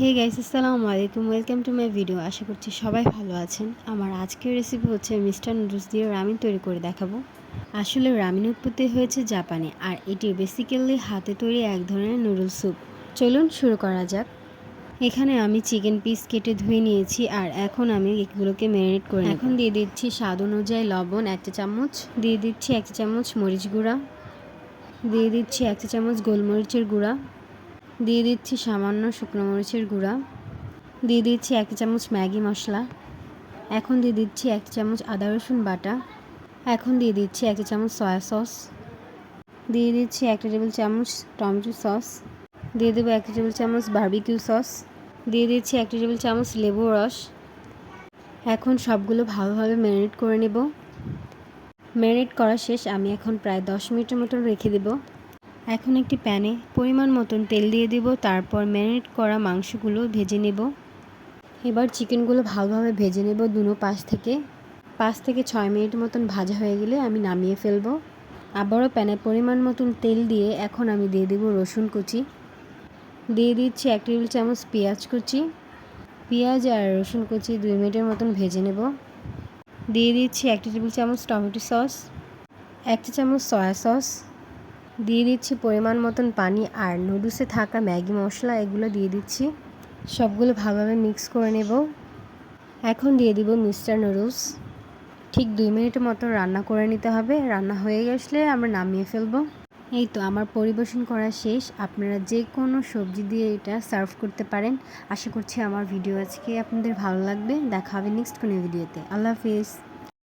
হে guys, আসসালামু আলাইকুম। Welcome to my video. আশা করছি সবাই ভালো আছেন। আমার আজকের রেসিপি হচ্ছে মিস্টার নুডলস দিয়ে রামিন তৈরি করে দেখাবো। আসলে রামিন উৎপত্তি হয়েছে জাপানে, আর এটি বেসিক্যালি হাতে তৈরি এক ধরনের নুডলস স্যুপ। চলুন শুরু করা যাক। এখানে আমি চিকেন পিস কেটে ধুয়ে নিয়েছি, আর এখন আমি এগুলোকে ম্যারিনেট করে এখন দিয়ে দিচ্ছি স্বাদ অনুযায়ী লবণ 1 চা চামচ, দিয়ে দিচ্ছি 1 চা চামচ মরিচ গুঁড়া, দিয়ে দিচ্ছি 1 চা চামচ গোলমরিচের গুঁড়া, দিয়ে দিচ্ছি সামান্য শুকনো মরিচের গুঁড়া, দিয়ে দিচ্ছি 1 চামচ ম্যাগি মশলা, এখন দিয়ে দিচ্ছি 1 চামচ আদা রসুন বাটা, এখন দিয়ে দিচ্ছি 1 চামচ সয়া সস, দিয়ে দিচ্ছি 1 টেবিল চামচ টমেটো সস, দিয়ে দেবো 1 টেবিল চামচ বারবিকিউ সস, দিয়ে দিচ্ছি 1 টেবিল চামচ লেবুর রস। এখন সবগুলো ভালোভাবে ম্যারিনেট করে নেব। ম্যারিনেট করা শেষ। আমি এখন প্রায় 10 মিনিটের মতো রেখে দেব। এখন একটি প্যানে পরিমাণ মতন তেল দিয়ে দেব, তারপর ম্যারিনেট করা মাংসগুলো ভেজে নেব। এবার চিকেনগুলো ভালোভাবে ভেজে নেব দুনো পাশ থেকে। 5 থেকে 6 মিনিট মতন ভাজা হয়ে গেলে আমি নামিয়ে ফেলবো। আবারও প্যানে পরিমাণ মতন তেল দিয়ে এখন আমি দিয়ে দেব রসুন কুচি, দিয়ে দিচ্ছি 1 টেবিল চামচ পেঁয়াজ কুচি। পেঁয়াজ আর রসুন কুচি 2 মিনিটের মতন ভেজে নেব। দিয়ে দিচ্ছি 1 টেবিল চামচ টমেটো সস, 1 চা চামচ সয়া সস, দিয়ে দিচ্ছি পরিমাণ মতন পানি, আর নুডলসে থাকা ম্যাগি মশলা এগুলো দিয়ে দিচ্ছি। সবগুলো ভালোভাবে মিক্স করে নেব। এখন দিয়ে দিব মিস্টার নুডলস। ঠিক 2 মিনিটের মতো রান্না করে নিতে হবে। রান্না হয়ে আসলে আমরা নামিয়ে ফেলবো। এই তো আমার পরিবেশন করা শেষ। আপনারা যে কোনো সবজি দিয়ে এটা সার্ভ করতে পারেন। আশা করছি আমার ভিডিও আজকে আপনাদের ভালো লাগবে। দেখা হবে নেক্সট কোনো ভিডিওতে। আল্লাহ হাফিজ।